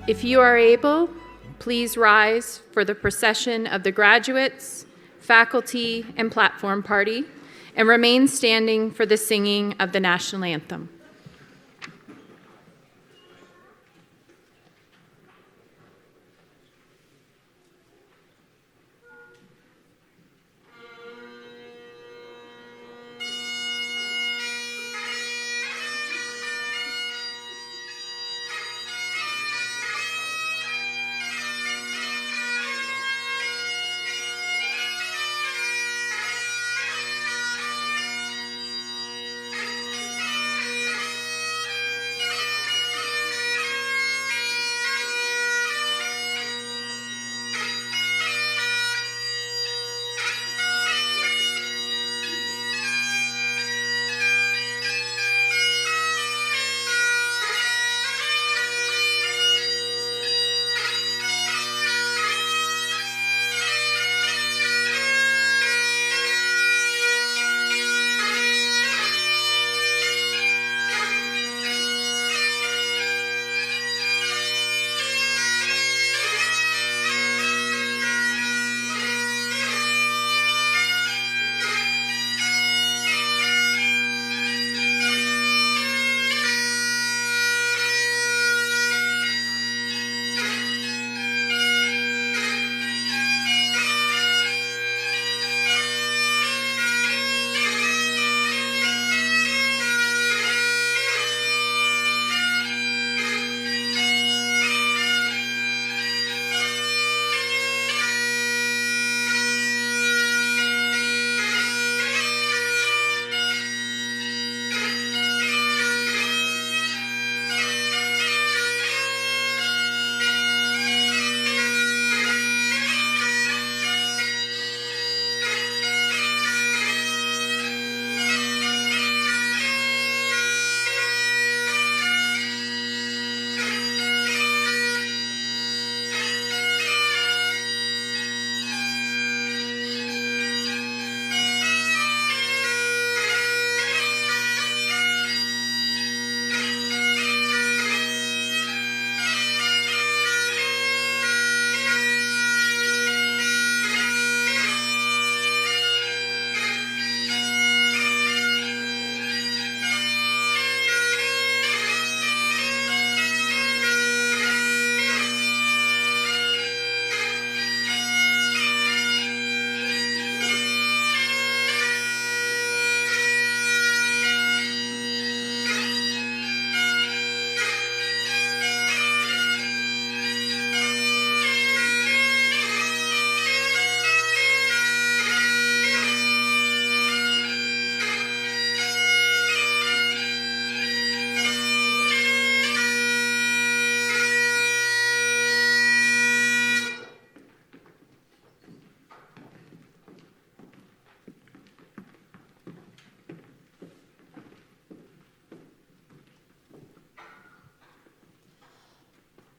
If you are able, please rise for the procession of the graduates, faculty, and platform party, and remain standing for the singing of the national anthem.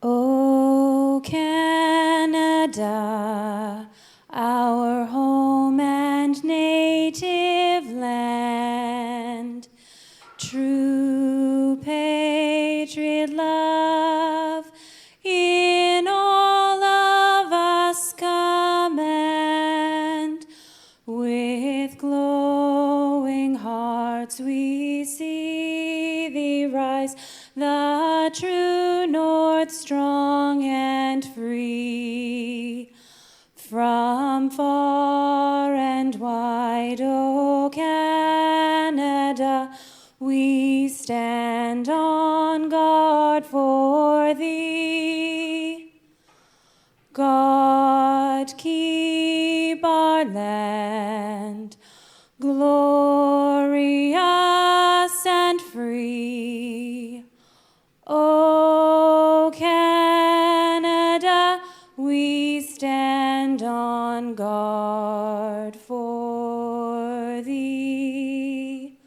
O Canada, our home and native land, true patriot love in all of us command. With glowing hearts we see thee rise, the true north, strong and free. From far and wide, O Canada, we stand on guard for thee. God keep our land glorious and free. O Canada, we stand on guard for thee.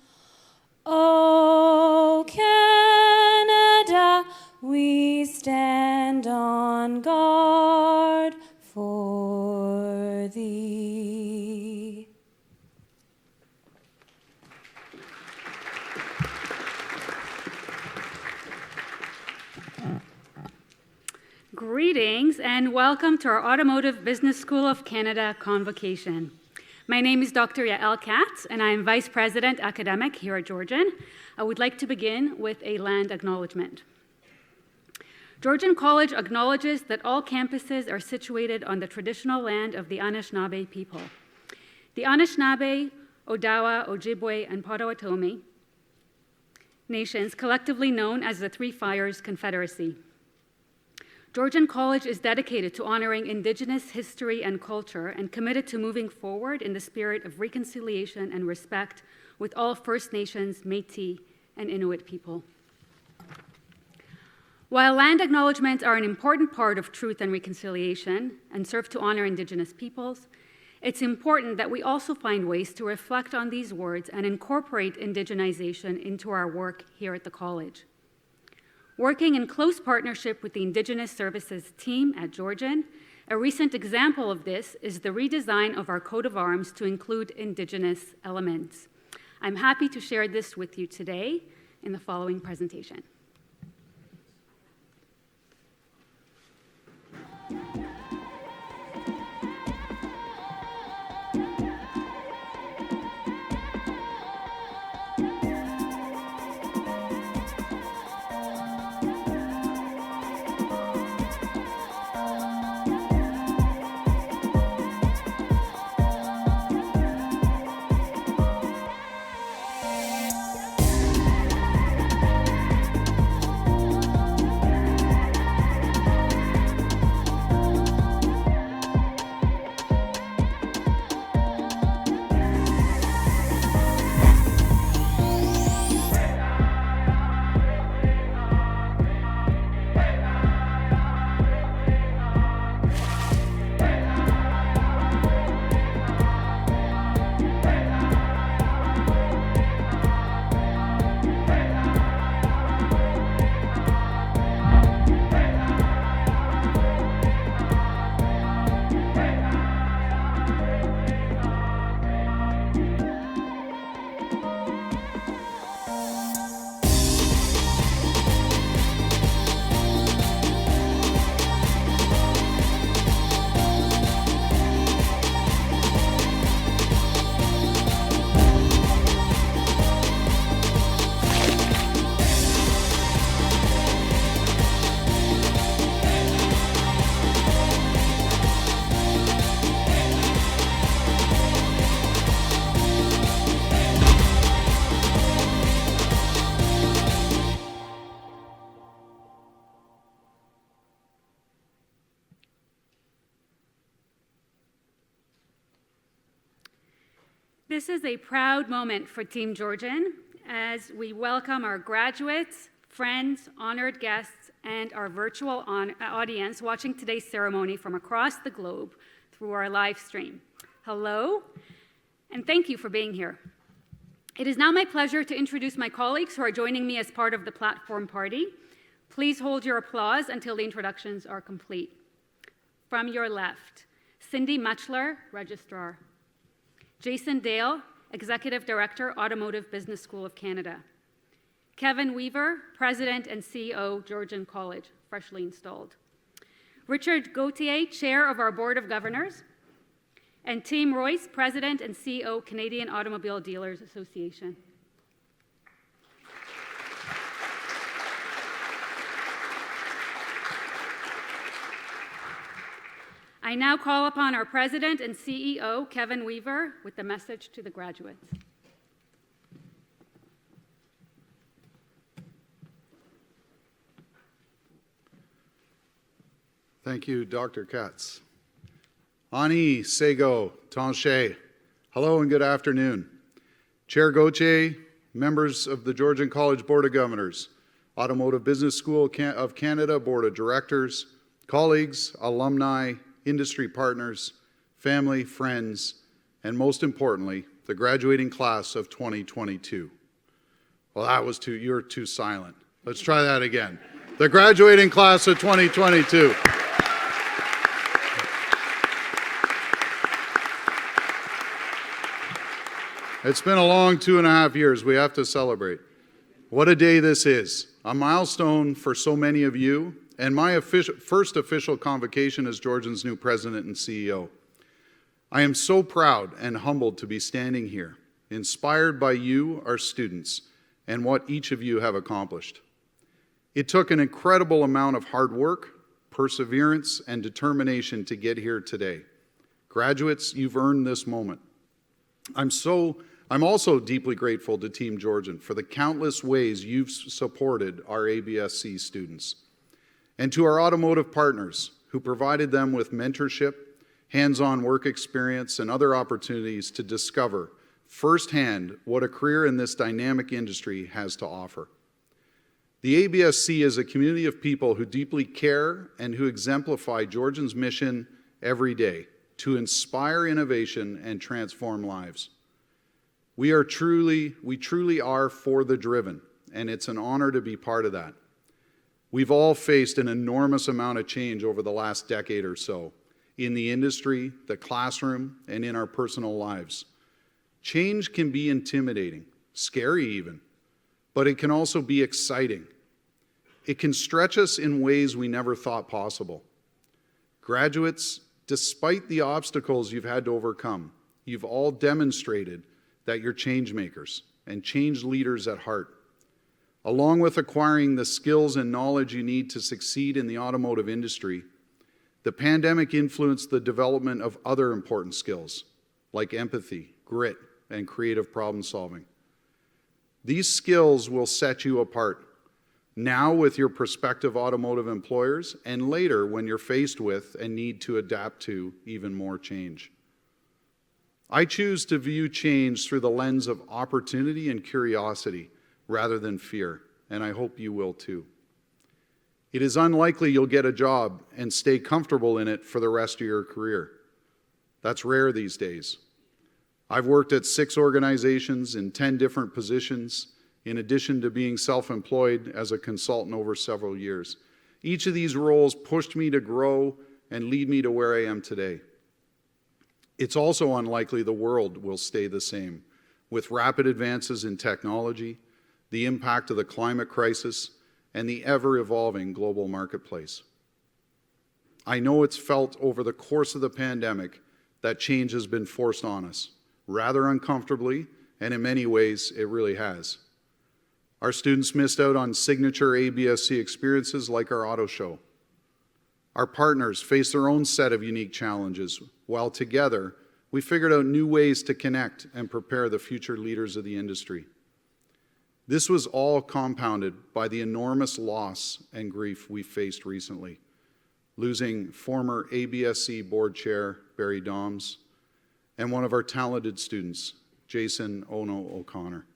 O Canada, we stand on guard for thee. Greetings and welcome to our Automotive Business School of Canada Convocation. My name is Dr. Yael Katz and I am Vice President Academic here at Georgian. I would like to begin with a land acknowledgement. Georgian College acknowledges that all campuses are situated on the traditional land of the Anishinaabe people. The Anishinaabe, Odawa, Ojibwe, and Potawatomi nations, collectively known as the Three Fires Confederacy. Georgian College is dedicated to honoring Indigenous history and culture and committed to moving forward in the spirit of reconciliation and respect with all First Nations, Métis, and Inuit people. While land acknowledgements are an important part of truth and reconciliation and serve to honor Indigenous peoples, it's important that we also find ways to reflect on these words and incorporate indigenization into our work here at the college. Working in close partnership with the Indigenous Services team at Georgian, a recent example of this is the redesign of our coat of arms to include Indigenous elements. I'm happy to share this with you today in the following presentation. This is a proud moment for Team Georgian as we welcome our graduates, friends, honored guests, and our virtual audience watching today's ceremony from across the globe through our live stream. Hello, and thank you for being here. It is now my pleasure to introduce my colleagues who are joining me as part of the platform party. Please hold your applause until the introductions are complete. From your left, Cindy Muchler, Registrar. Jason Dale, Executive Director, Automotive Business School of Canada. Kevin Weaver, President and CEO, Georgian College, freshly installed. Richard Gauthier, Chair of our Board of Governors. And Tim Royce, President and CEO, Canadian Automobile Dealers Association. I now call upon our President and CEO, Kevin Weaver, with the message to the graduates. Thank you, Dr. Katz. Ani, Sego, Tanche, hello and good afternoon. Chair Gauthier, members of the Georgian College Board of Governors, Automotive Business School of Canada Board of Directors, colleagues, alumni, industry partners, family, friends, and most importantly, the graduating class of 2022. Well, you're too silent. Let's try that again. The graduating class of 2022. It's been a long 2.5 years. We have to celebrate. What a day this is. A milestone for so many of you and my first official convocation as Georgian's new president and CEO. I am so proud and humbled to be standing here, inspired by you, our students, and what each of you have accomplished. It took an incredible amount of hard work, perseverance, and determination to get here today. Graduates, you've earned this moment. I'm also deeply grateful to Team Georgian for the countless ways you've supported our ABSC students, and to our automotive partners who provided them with mentorship, hands-on work experience, and other opportunities to discover firsthand what a career in this dynamic industry has to offer. The ABSC is a community of people who deeply care and who exemplify Georgian's mission every day to inspire innovation and transform lives. We truly are for the driven, and it's an honor to be part of that. We've all faced an enormous amount of change over the last decade or so in the industry, the classroom, and in our personal lives. Change can be intimidating, scary even, but it can also be exciting. It can stretch us in ways we never thought possible. Graduates, despite the obstacles you've had to overcome, you've all demonstrated that you're change makers and change leaders at heart. Along with acquiring the skills and knowledge you need to succeed in the automotive industry, the pandemic influenced the development of other important skills like empathy, grit, and creative problem solving. These skills will set you apart, now with your prospective automotive employers, and later when you're faced with and need to adapt to even more change. I choose to view change through the lens of opportunity and curiosity rather than fear, and I hope you will too. It is unlikely you'll get a job and stay comfortable in it for the rest of your career. That's rare these days. I've worked at 6 organizations in 10 different positions, in addition to being self-employed as a consultant over several years. Each of these roles pushed me to grow and lead me to where I am today. It's also unlikely the world will stay the same, with rapid advances in technology, the impact of the climate crisis, and the ever-evolving global marketplace. I know it's felt over the course of the pandemic that change has been forced on us, rather uncomfortably, and in many ways, it really has. Our students missed out on signature ABSC experiences like our auto show. Our partners faced their own set of unique challenges, while together, we figured out new ways to connect and prepare the future leaders of the industry. This was all compounded by the enormous loss and grief we faced recently, losing former ABSC board chair Barry Doms and one of our talented students, Jason Ono O'Connor.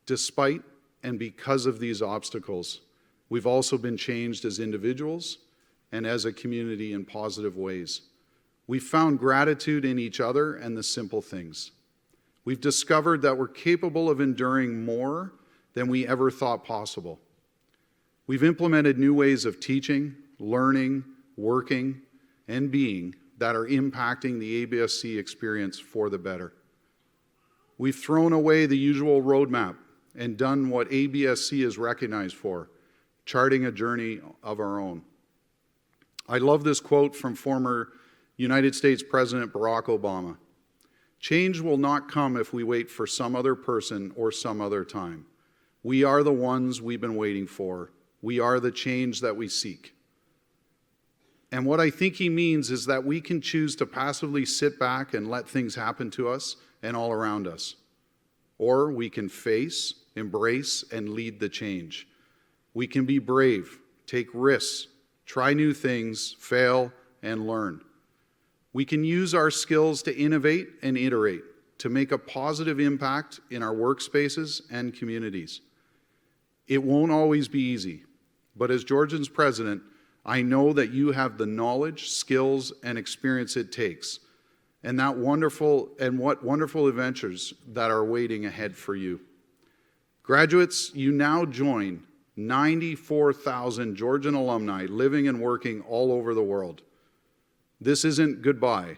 Despite and because of these obstacles, we've also been changed as individuals and as a community in positive ways. We've found gratitude in each other and the simple things. We've discovered that we're capable of enduring more than we ever thought possible. We've implemented new ways of teaching, learning, working, and being that are impacting the ABSC experience for the better. We've thrown away the usual roadmap and done what ABSC is recognized for, charting a journey of our own. I love this quote from former United States President Barack Obama. Change will not come if we wait for some other person or some other time. We are the ones we've been waiting for. We are the change that we seek. And what I think he means is that we can choose to passively sit back and let things happen to us and all around us. Or we can face, embrace, and lead the change. We can be brave, take risks, try new things, fail, and learn. We can use our skills to innovate and iterate, to make a positive impact in our workspaces and communities. It won't always be easy, but as Georgian's president, I know that you have the knowledge, skills, and experience it takes, and what wonderful adventures that are waiting ahead for you. Graduates, you now join 94,000 Georgian alumni living and working all over the world. This isn't goodbye.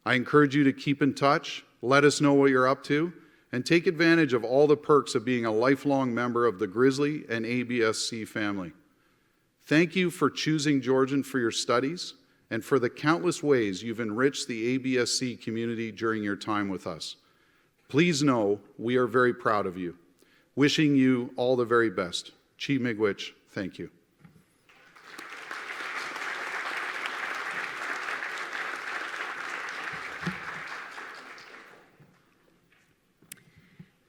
I encourage you to keep in touch, let us know what you're up to, and take advantage of all the perks of being a lifelong member of the Grizzly and ABSC family. Thank you for choosing Georgian for your studies and for the countless ways you've enriched the ABSC community during your time with us. Please know we are very proud of you. Wishing you all the very best. Chi Miigwech, thank you.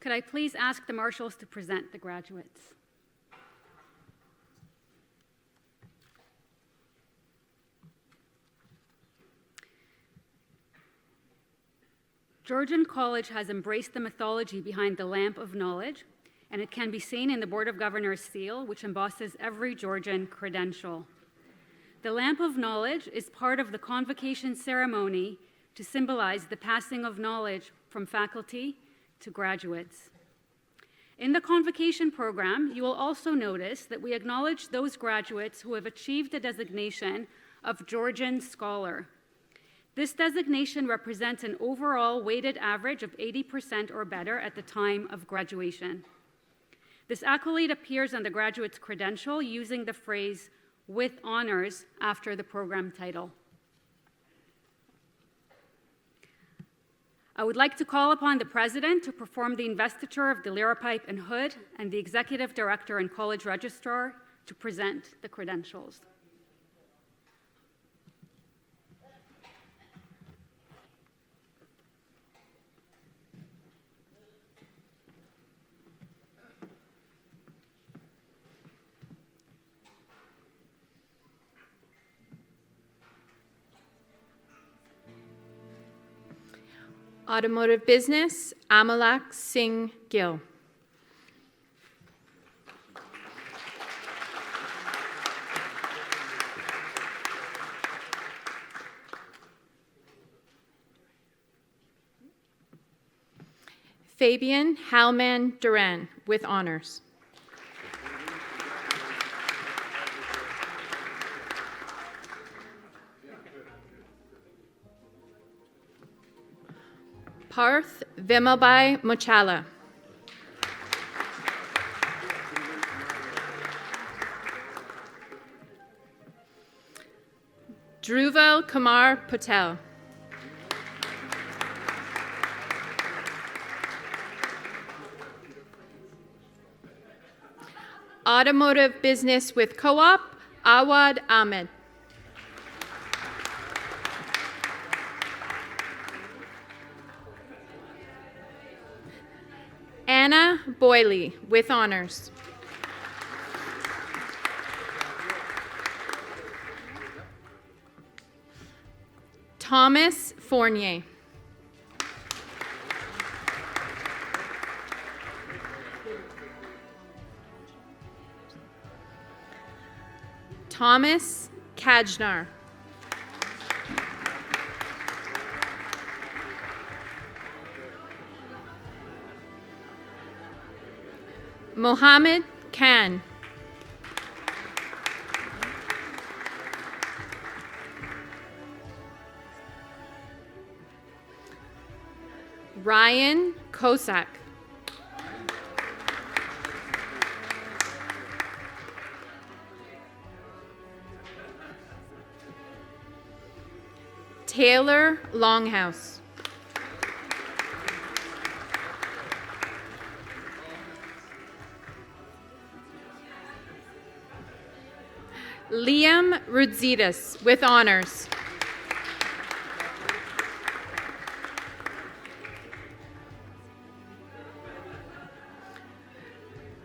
Could I please ask the marshals to present the graduates? Georgian College has embraced the mythology behind the lamp of knowledge, and it can be seen in the Board of Governors seal, which embosses every Georgian credential. The lamp of knowledge is part of the convocation ceremony to symbolize the passing of knowledge from faculty to graduates. In the convocation program, you will also notice that we acknowledge those graduates who have achieved the designation of Georgian Scholar. This designation represents an overall weighted average of 80% or better at the time of graduation. This accolade appears on the graduate's credential using the phrase "with honors" after the program title. I would like to call upon the President to perform the investiture of the Lirapipe and Hood and the Executive Director and College Registrar to present the credentials. Automotive Business, Amalak Singh Gill. Fabian Halman Duran with honors. Parth Vimalbai Mochala. Dhruval Kumar Patel. Automotive Business with Co-op, Awad Ahmed. Anna Boyley with honors. Thomas Fournier. Thomas Kajnar. Mohammed Khan. Ryan Kosak. Taylor Longhouse. Liam Rudzitas with honors.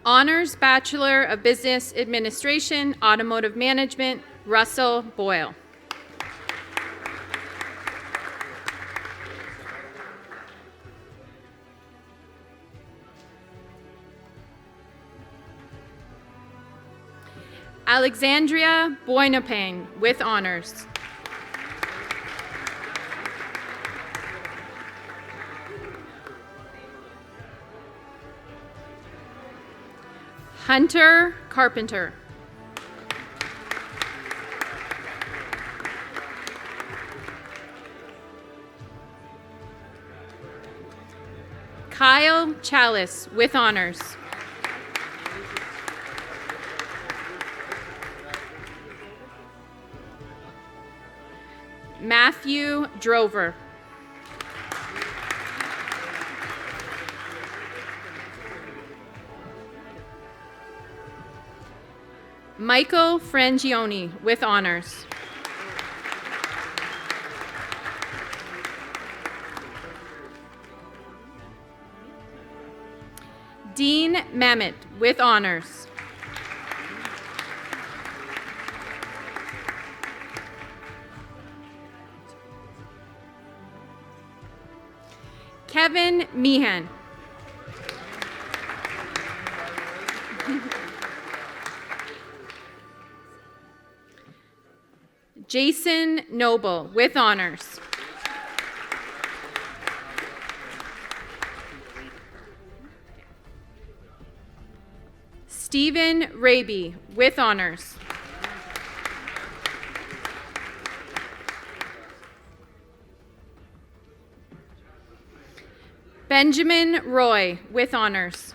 Honors Bachelor of Business Administration, Automotive Management, Russell Boyle. Alexandria Boynapane with honors. Hunter Carpenter. Kyle Chalice with honors. Matthew Drover. Michael Frangioni with honors. Dean Mamet with honors. Kevin Meehan. Jason Noble with honors. Stephen Raby with honors. Benjamin Roy with honors.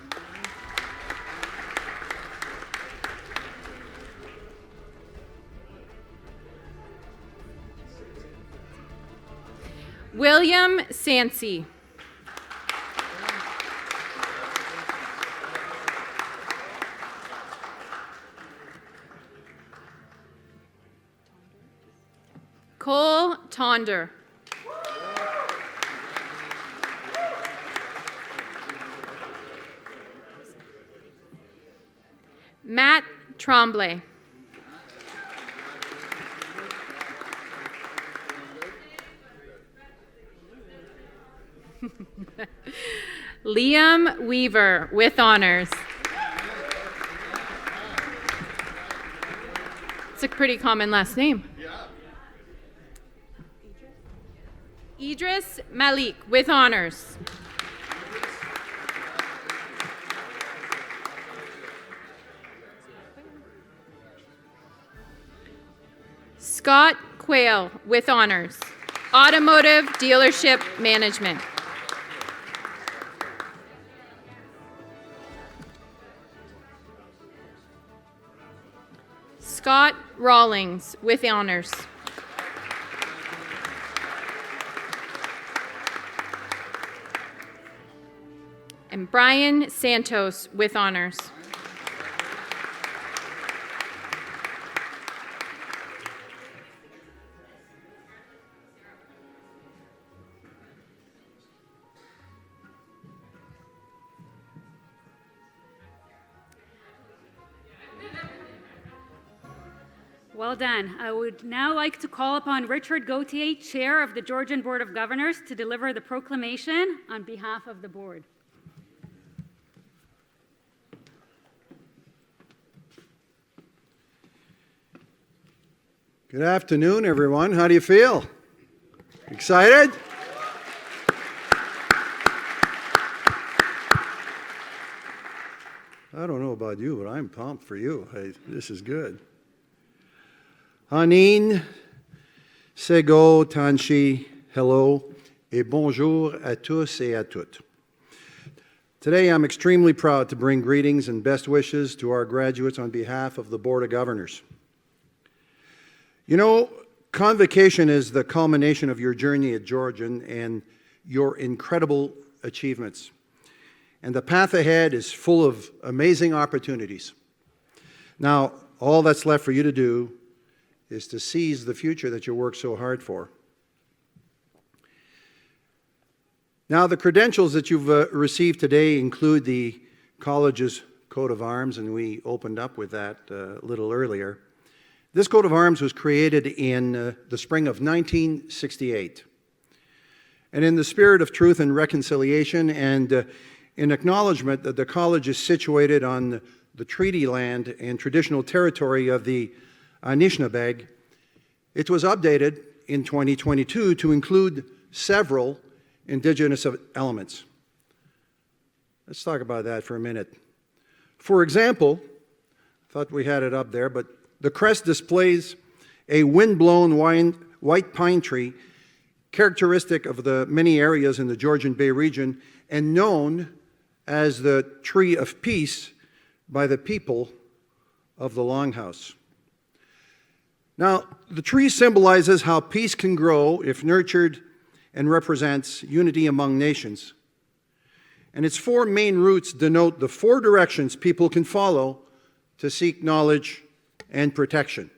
William Sancy. Cole Tonder. Matt Tremblay. Liam Weaver with honors. It's a pretty common last name. Idris Malik with honors. Scott Quayle with honors. Automotive Dealership Management. Scott Rawlings with honors. And Brian Santos with honors. Well done. I would now like to call upon Richard Gauthier, Chair of the Georgian Board of Governors, to deliver the proclamation on behalf of the board. Good afternoon, everyone. How do you feel? Excited? I don't know about you, but I'm pumped for you. This is good. Anine, Sego, Tanshi, hello, et bonjour à tous et à toutes. Today, I'm extremely proud to bring greetings and best wishes to our graduates on behalf of the Board of Governors. You know, Convocation is the culmination of your journey at Georgian and your incredible achievements. And the path ahead is full of amazing opportunities. Now, all that's left for you to do is to seize the future that you worked so hard for. Now, the credentials that you've received today include the college's coat of arms, and we opened up with that a little earlier. This coat of arms was created in the spring of 1968. And in the spirit of truth and reconciliation and in acknowledgement that the college is situated on the treaty land and traditional territory of the Anishinaabe, it was updated in 2022 to include several Indigenous elements. Let's talk about that for a minute. For example, I thought we had it up there, but the crest displays a wind-blown white pine tree characteristic of the many areas in the Georgian Bay region and known as the Tree of Peace by the people of the Longhouse. Now, the tree symbolizes how peace can grow if nurtured and represents unity among nations. And its four main roots denote the four directions people can follow to seek knowledge and protection.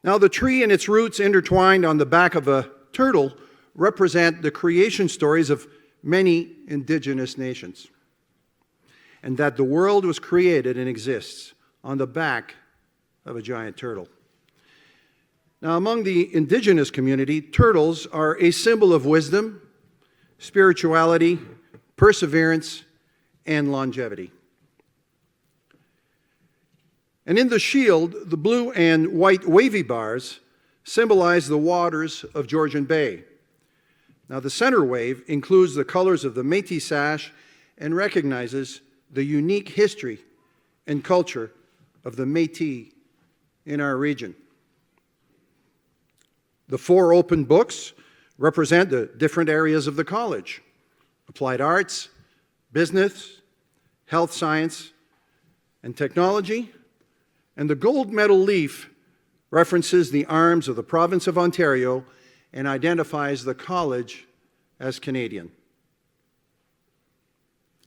Now, the tree and its roots intertwined on the back of a turtle represent the creation stories of many indigenous nations, and that the world was created and exists on the back of a giant turtle. Now, among the indigenous community, turtles are a symbol of wisdom, spirituality, perseverance, and longevity. And in the shield, the blue and white wavy bars symbolize the waters of Georgian Bay. Now, the center wave includes the colors of the Métis sash and recognizes the unique history and culture of the Métis in our region. The four open books represent the different areas of the college: applied arts, business, health science, and technology. And the gold medal leaf references the arms of the province of Ontario and identifies the college as Canadian.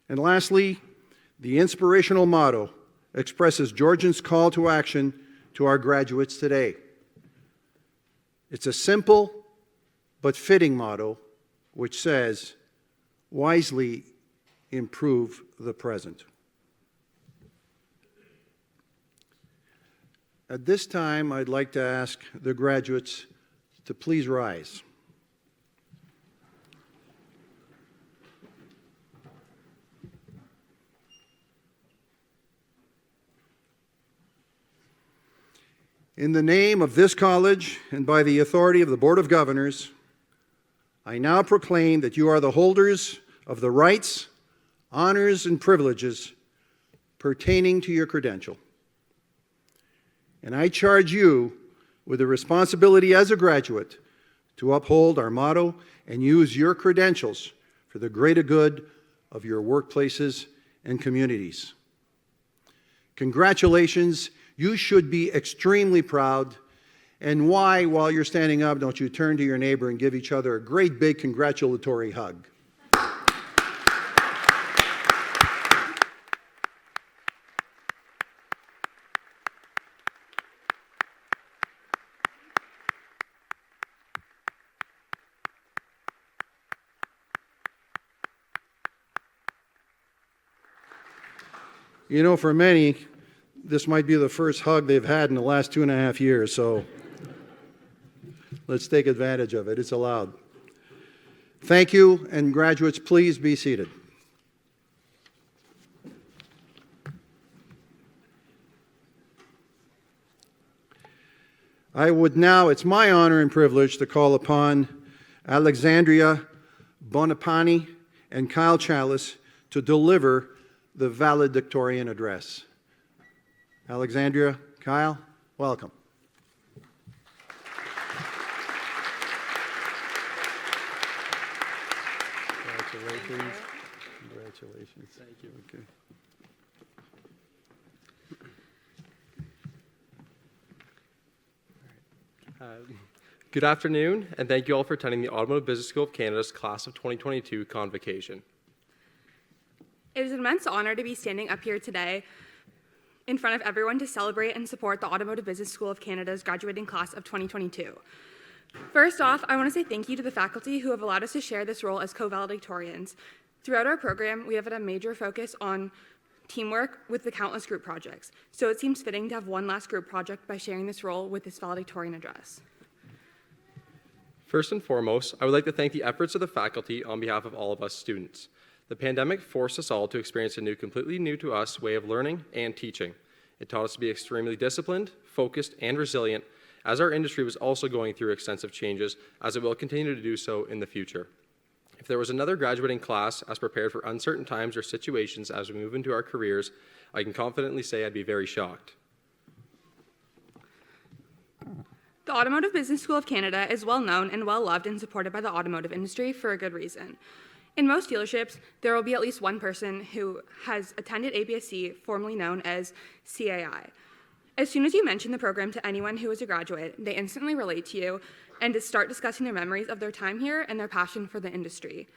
And lastly, the inspirational motto expresses Georgian's call to action to our graduates today. It's a simple but fitting motto which says, "Wisely improve the present." At this time, I'd like to ask the graduates to please rise. In the name of this college and by the authority of the Board of Governors, I now proclaim that you are the holders of the rights, honors, and privileges pertaining to your credential. And I charge you with the responsibility as a graduate to uphold our motto and use your credentials for the greater good of your workplaces and communities. Congratulations. You should be extremely proud. And why, while you're standing up, don't you turn to your neighbor and give each other a great big congratulatory hug? You know, for many, this might be the first hug they've had in the last 2.5 years, so let's take advantage of it. It's allowed. Thank you, and graduates, please be seated. I would now, it's my honor and privilege to call upon Alexandria Bonapani and Kyle Chalice to deliver the valedictorian address. Alexandria, Kyle, welcome. Congratulations. Congratulations. Thank you. Okay. Good afternoon, and thank you all for attending the Automotive Business School of Canada's Class of 2022 Convocation. It is an immense honor to be standing up here today in front of everyone to celebrate and support the Automotive Business School of Canada's graduating class of 2022. First off, I want to say thank you to the faculty who have allowed us to share this role as co-valedictorians. Throughout our program, we have had a major focus on teamwork with the countless group projects, so it seems fitting to have one last group project by sharing this role with this valedictorian address. First and foremost, I would like to thank the efforts of the faculty on behalf of all of us students. The pandemic forced us all to experience a completely new to us way of learning and teaching. It taught us to be extremely disciplined, focused, and resilient, as our industry was also going through extensive changes, as it will continue to do so in the future. If there was another graduating class as prepared for uncertain times or situations as we move into our careers, I can confidently say I'd be very shocked. The Automotive Business School of Canada is well known and well loved and supported by the automotive industry for a good reason. In most dealerships, there will be at least one person who has attended ABSC, formerly known as CAI. As soon as you mention the program to anyone who is a graduate, they instantly relate to you and start discussing their memories of their time here and their passion for the industry.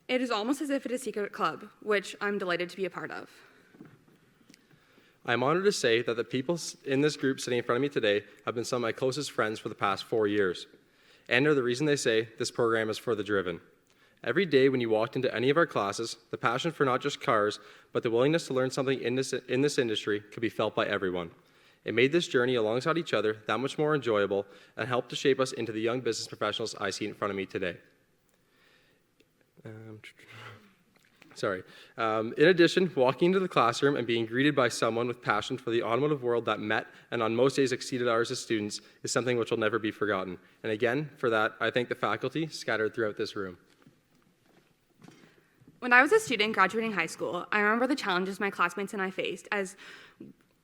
It is almost as if it is a secret club, which I'm delighted to be a part of. I am honored to say that the people in this group sitting in front of me today have been some of my closest friends for the past 4 years, and are the reason they say this program is for the driven. Every day when you walked into any of our classes, the passion for not just cars, but the willingness to learn something in this industry could be felt by everyone. It made this journey alongside each other that much more enjoyable and helped to shape us into the young business professionals I see in front of me today. In addition, walking into the classroom and being greeted by someone with passion for the automotive world that met and on most days exceeded ours as students is something which will never be forgotten. And again, for that, I thank the faculty scattered throughout this room. When I was a student graduating high school, I remember the challenges my classmates and I faced as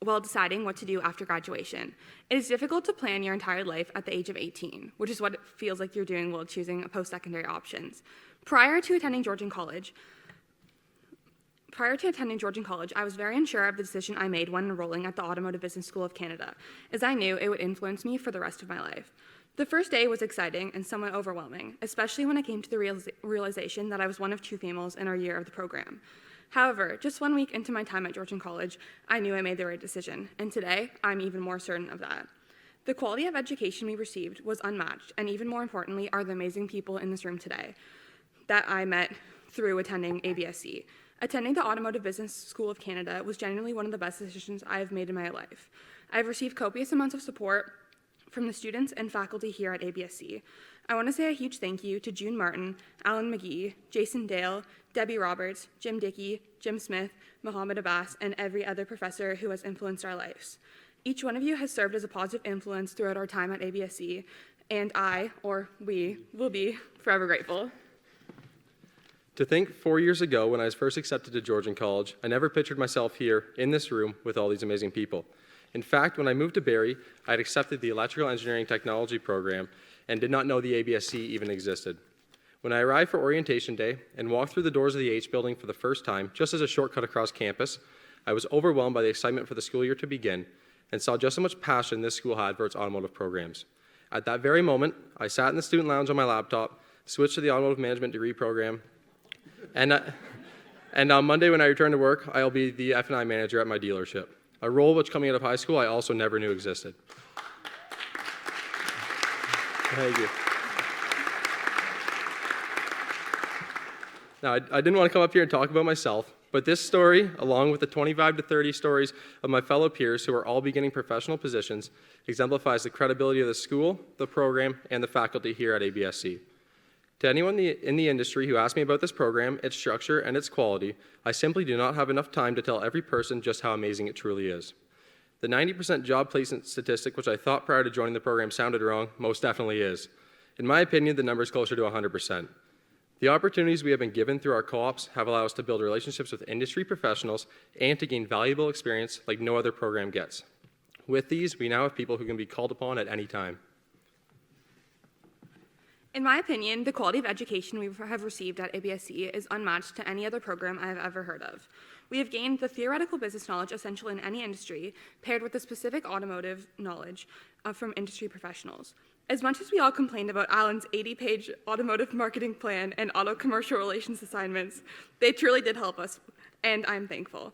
well deciding what to do after graduation. It is difficult to plan your entire life at the age of 18, which is what it feels like you're doing while choosing post-secondary options. Prior to attending Georgian College, I was very unsure of the decision I made when enrolling at the Automotive Business School of Canada, as I knew it would influence me for the rest of my life. The first day was exciting and somewhat overwhelming, especially when I came to the realization that I was one of 2 females in our year of the program. However, just 1 week into my time at Georgian College, I knew I made the right decision, and today, I'm even more certain of that. The quality of education we received was unmatched, and even more importantly are the amazing people in this room today that I met through attending ABSC. Attending the Automotive Business School of Canada was genuinely one of the best decisions I have made in my life. I've received copious amounts of support from the students and faculty here at ABSC. I want to say a huge thank you to June Martin, Alan McGee, Jason Dale, Debbie Roberts, Jim Dickey, Jim Smith, Mohammed Abbas, and every other professor who has influenced our lives. Each one of you has served as a positive influence throughout our time at ABSC, and we will be forever grateful. To think 4 years ago when I was first accepted to Georgian College, I never pictured myself here in this room with all these amazing people. In fact, when I moved to Barrie, I had accepted the Electrical Engineering Technology program and did not know the ABSC even existed. When I arrived for orientation day and walked through the doors of the H building for the first time, just as a shortcut across campus, I was overwhelmed by the excitement for the school year to begin and saw just how much passion this school had for its automotive programs. At that very moment, I sat in the student lounge on my laptop, switched to the automotive management degree program, and on Monday when I return to work, I'll be the F&I manager at my dealership, a role which coming out of high school I also never knew existed. Thank you. Now, I didn't want to come up here and talk about myself, but this story, along with the 25 to 30 stories of my fellow peers who are all beginning professional positions, exemplifies the credibility of the school, the program, and the faculty here at ABSC. To anyone in the industry who asks me about this program, its structure, and its quality, I simply do not have enough time to tell every person just how amazing it truly is. The 90% job placement statistic, which I thought prior to joining the program sounded wrong, most definitely is. In my opinion, the number is closer to 100%. The opportunities we have been given through our co-ops have allowed us to build relationships with industry professionals and to gain valuable experience like no other program gets. With these, we now have people who can be called upon at any time. In my opinion, the quality of education we have received at ABSC is unmatched to any other program I have ever heard of. We have gained the theoretical business knowledge essential in any industry, paired with the specific automotive knowledge from industry professionals. As much as we all complained about Alan's 80-page automotive marketing plan and auto commercial relations assignments, they truly did help us, and I'm thankful.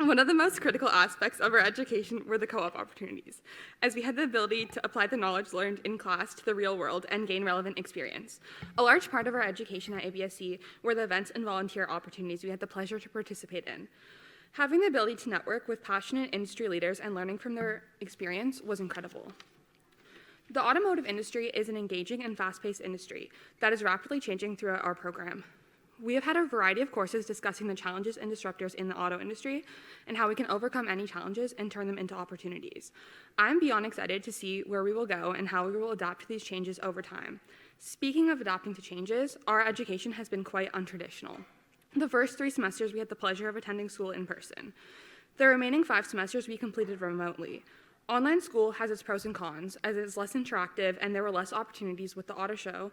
One of the most critical aspects of our education were the co-op opportunities, as we had the ability to apply the knowledge learned in class to the real world and gain relevant experience. A large part of our education at ABSC were the events and volunteer opportunities we had the pleasure to participate in. Having the ability to network with passionate industry leaders and learning from their experience was incredible. The automotive industry is an engaging and fast-paced industry that is rapidly changing throughout our program. We have had a variety of courses discussing the challenges and disruptors in the auto industry and how we can overcome any challenges and turn them into opportunities. I'm beyond excited to see where we will go and how we will adapt to these changes over time. Speaking of adapting to changes, our education has been quite untraditional. The first 3 semesters, we had the pleasure of attending school in person. The remaining 5 semesters we completed remotely. Online school has its pros and cons, as it is less interactive and there were less opportunities with the auto show.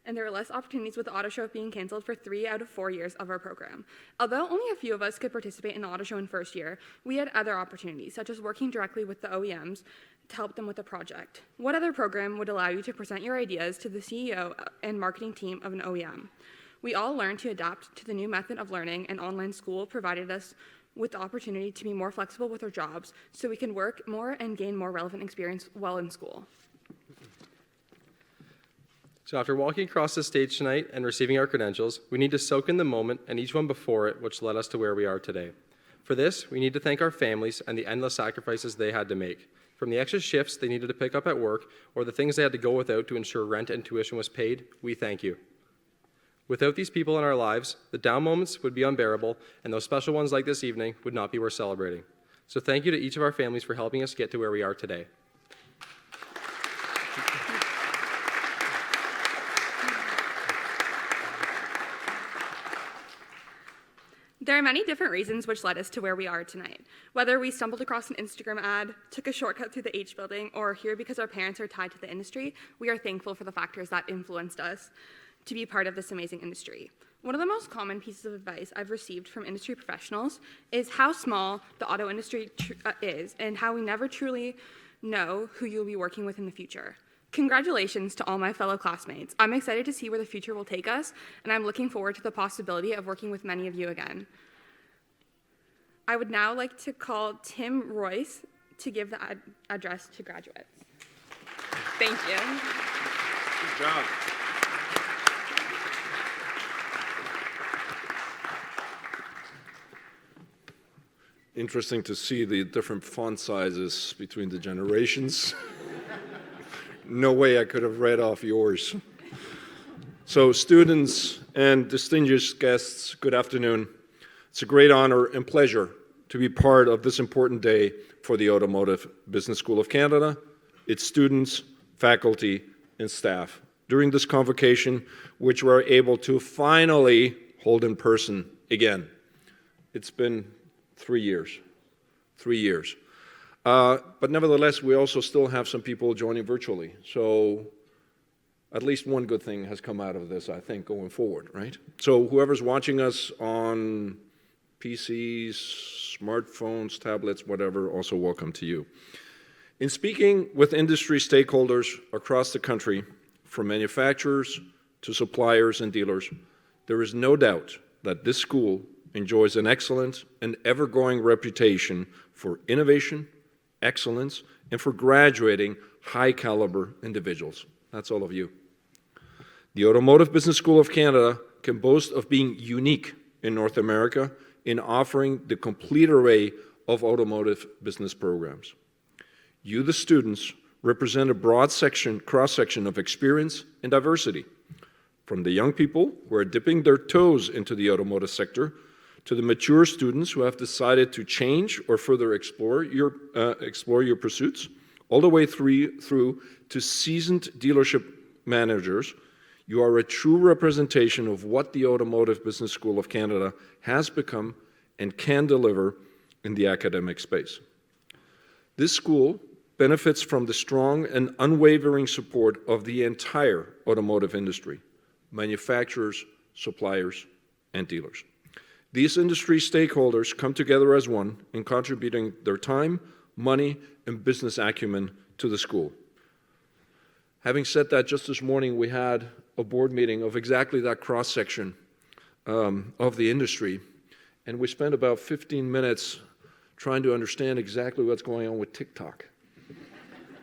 And there were less opportunities with the auto show being canceled for 3 out of 4 years of our program. Although only a few of us could participate in the auto show in first year, we had other opportunities, such as working directly with the OEMs to help them with the project. What other program would allow you to present your ideas to the CEO and marketing team of an OEM? We all learned to adapt to the new method of learning, and online school provided us with the opportunity to be more flexible with our jobs so we can work more and gain more relevant experience while in school. So after walking across the stage tonight and receiving our credentials, we need to soak in the moment and each one before it, which led us to where we are today. For this, we need to thank our families and the endless sacrifices they had to make. From the extra shifts they needed to pick up at work or the things they had to go without to ensure rent and tuition was paid, we thank you. Without these people in our lives, the down moments would be unbearable, and those special ones like this evening would not be worth celebrating. So thank you to each of our families for helping us get to where we are today. There are many different reasons which led us to where we are tonight. Whether we stumbled across an Instagram ad, took a shortcut through the H building, or are here because our parents are tied to the industry, we are thankful for the factors that influenced us to be part of this amazing industry. One of the most common pieces of advice I've received from industry professionals is how small the auto industry is and how we never truly know who you'll be working with in the future. Congratulations to all my fellow classmates. I'm excited to see where the future will take us, and I'm looking forward to the possibility of working with many of you again. I would now like to call Tim Royce to give the address to graduates. Thank you. Good job. Interesting to see the different font sizes between the generations. No way I could have read off yours. So students and distinguished guests, good afternoon. It's a great honor and pleasure to be part of this important day for the Automotive Business School of Canada, its students, faculty, and staff. During this convocation, which we're able to finally hold in person again. It's been 3 years. But nevertheless, we also still have some people joining virtually. So at least one good thing has come out of this, I think, going forward, right? So whoever's watching us on PCs, smartphones, tablets, whatever, also welcome to you. In speaking with industry stakeholders across the country, from manufacturers to suppliers and dealers, there is no doubt that this school enjoys an excellent and ever-growing reputation for innovation, excellence, and for graduating high-caliber individuals. That's all of you. The Automotive Business School of Canada can boast of being unique in North America in offering the complete array of automotive business programs. You, the students, represent a broad cross-section of experience and diversity, from the young people who are dipping their toes into the automotive sector to the mature students who have decided to change or further explore your pursuits, all the way through to seasoned dealership managers. You are a true representation of what the Automotive Business School of Canada has become and can deliver in the academic space. This school benefits from the strong and unwavering support of the entire automotive industry, manufacturers, suppliers, and dealers. These industry stakeholders come together as one in contributing their time, money, and business acumen to the school. Having said that, just this morning we had a board meeting of exactly that cross-section of the industry, and we spent about 15 minutes trying to understand exactly what's going on with TikTok.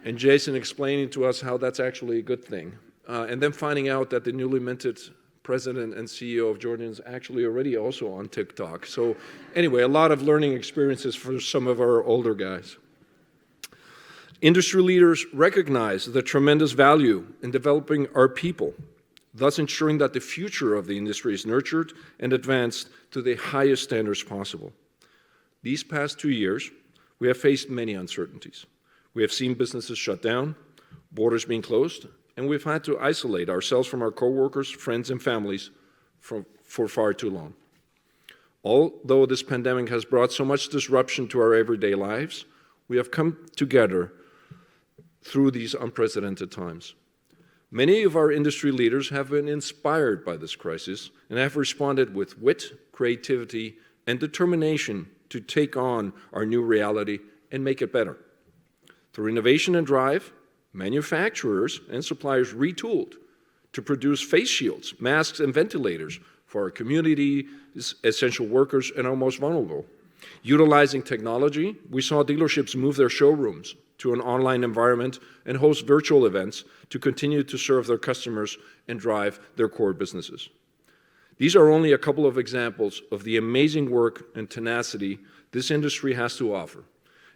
And Jason explaining to us how that's actually a good thing. And then finding out that the newly minted president and CEO of Georgian is actually already also on TikTok. So anyway, a lot of learning experiences for some of our older guys. Industry leaders recognize the tremendous value in developing our people, thus ensuring that the future of the industry is nurtured and advanced to the highest standards possible. These past 2 years, we have faced many uncertainties. We have seen businesses shut down, borders being closed, and we've had to isolate ourselves from our coworkers, friends, and families for far too long. Although this pandemic has brought so much disruption to our everyday lives, we have come together through these unprecedented times. Many of our industry leaders have been inspired by this crisis and have responded with wit, creativity, and determination to take on our new reality and make it better. Through innovation and drive, manufacturers and suppliers retooled to produce face shields, masks, and ventilators for our community, essential workers, and our most vulnerable. Utilizing technology, we saw dealerships move their showrooms to an online environment and host virtual events to continue to serve their customers and drive their core businesses. These are only a couple of examples of the amazing work and tenacity this industry has to offer.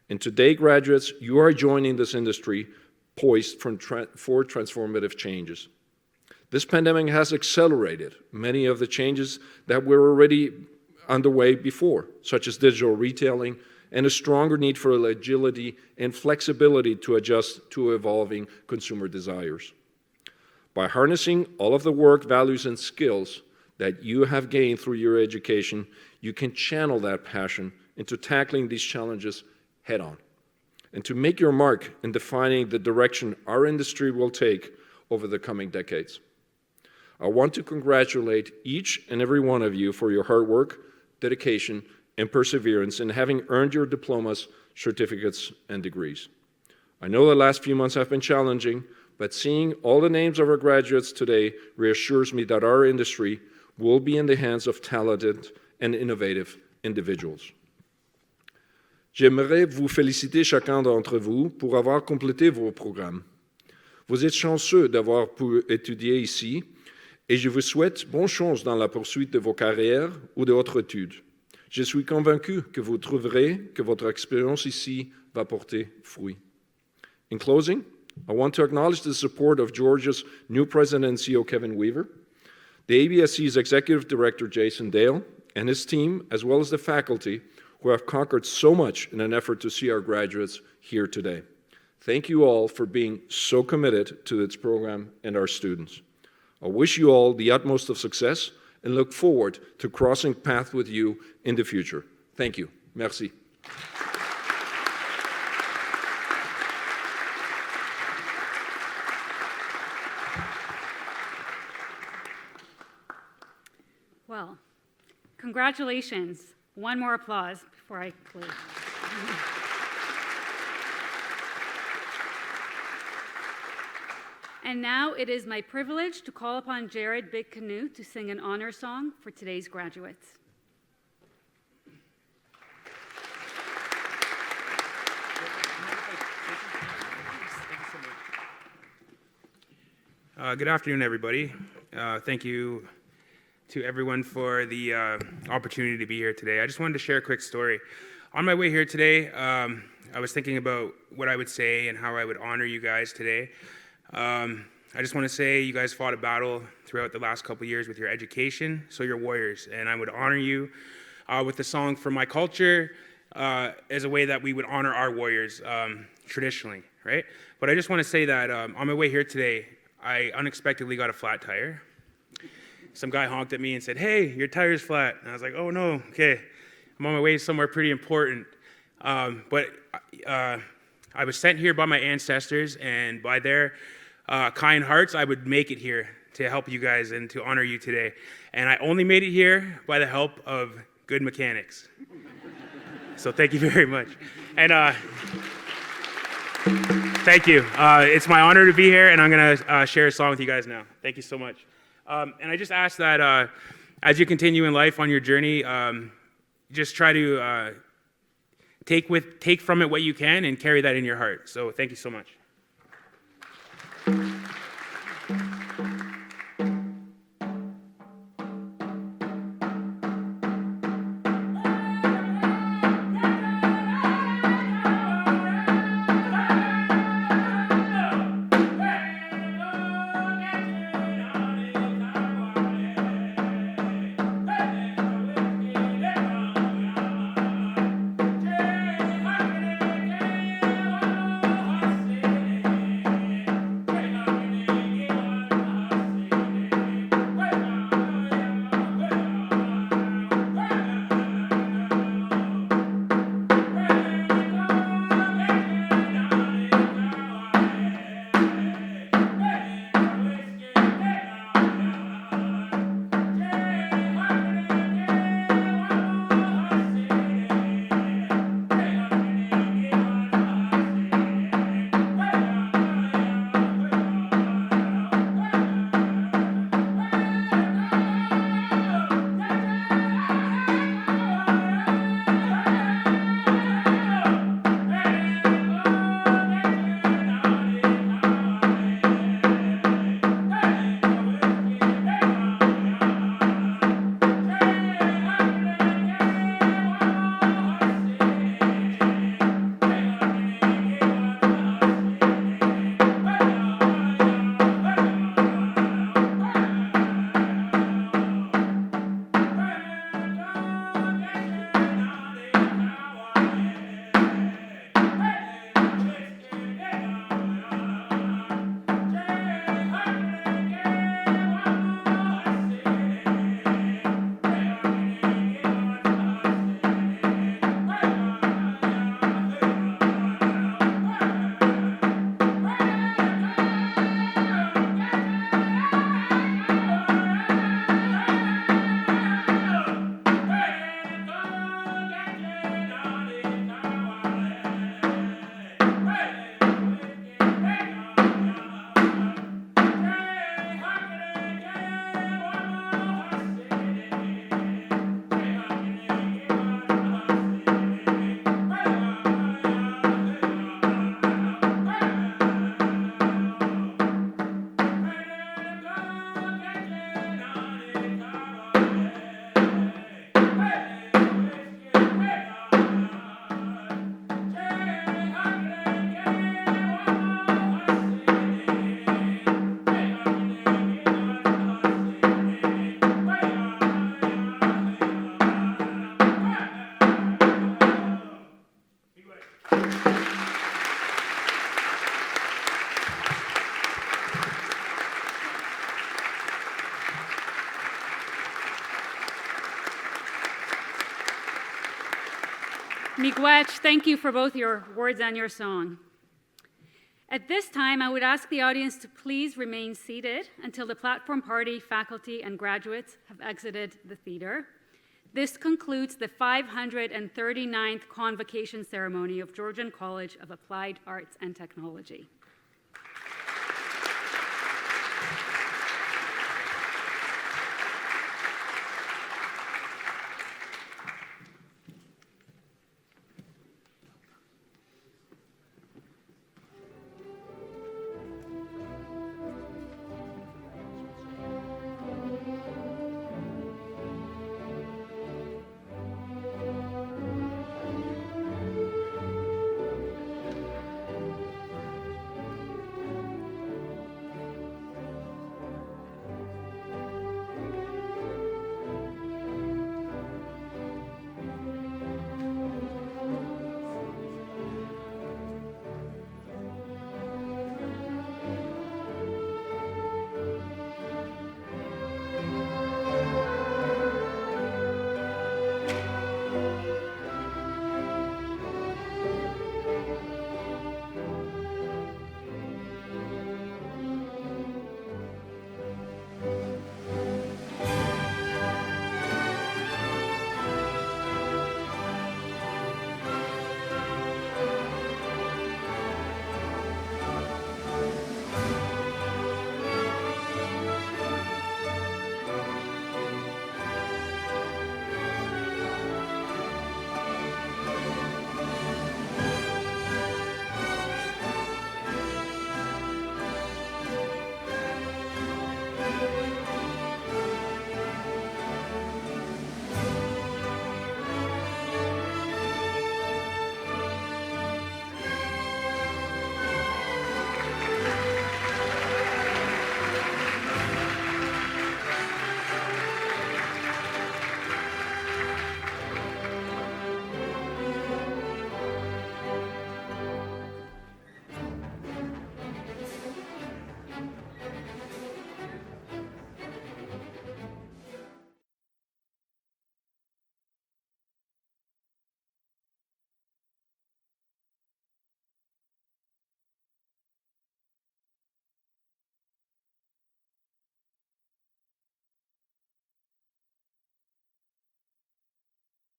And today, graduates, you are joining this industry poised for transformative changes. This pandemic has accelerated many of the changes that were already underway before, such as digital retailing and a stronger need for agility and flexibility to adjust to evolving consumer desires. By harnessing all of the work, values, and skills that you have gained through your education, you can channel that passion into tackling these challenges head-on, and to make your mark in defining the direction our industry will take over the coming decades. I want to congratulate each and every one of you for your hard work, dedication, and perseverance in having earned your diplomas, certificates, and degrees. I know the last few months have been challenging, but seeing all the names of our graduates today reassures me that our industry will be in the hands of talented and innovative individuals. J'aimerais vous féliciter chacun d'entre vous pour avoir complété vos programmes. Vous êtes chanceux d'avoir pu étudier ici et je vous souhaite bonne chance dans la poursuite de vos carrières ou de votre étude. Je suis convaincu que vous trouverez que votre expérience ici va porter fruit. In closing, I want to acknowledge the support of Georgia's new President and CEO, Kevin Weaver, the ABSC's Executive Director, Jason Dale, and his team, as well as the faculty, who have conquered so much in an effort to see our graduates here today. Thank you all for being so committed to this program and our students. I wish you all the utmost of success and look forward to crossing paths with you in the future. Thank you. Merci. Well, congratulations. One more applause before I close. And now it is my privilege to call upon Jared Big Canoe to sing an honor song for today's graduates. Good afternoon, everybody. Thank you to everyone for the opportunity to be here today. I just wanted to share a quick story. On my way here today, I was thinking about what I would say and how I would honor you guys today. I just want to say you guys fought a battle throughout the last couple years with your education, so you're warriors, and I would honor you with the song For My Culture as a way that we would honor our warriors traditionally, right? But I just want to say that on my way here today, I unexpectedly got a flat tire. Some guy honked at me and said, "Hey, your tire's flat." And I was like, "Oh no, okay. I'm on my way somewhere pretty important." But I was sent here by my ancestors, and by their kind hearts, I would make it here to help you guys and to honor you today. And I only made it here by the help of good mechanics. So thank you very much. And thank you. It's my honor to be here, and I'm going to share a song with you guys now. Thank you so much. And I just ask that as you continue in life on your journey, just try to take from it what you can and carry that in your heart. So thank you so much. Miigwech, thank you for both your words and your song. At this time, I would ask the audience to please remain seated until the platform party, faculty, and graduates have exited the theater. This concludes the 539th Convocation ceremony of Georgian College of Applied Arts and Technology.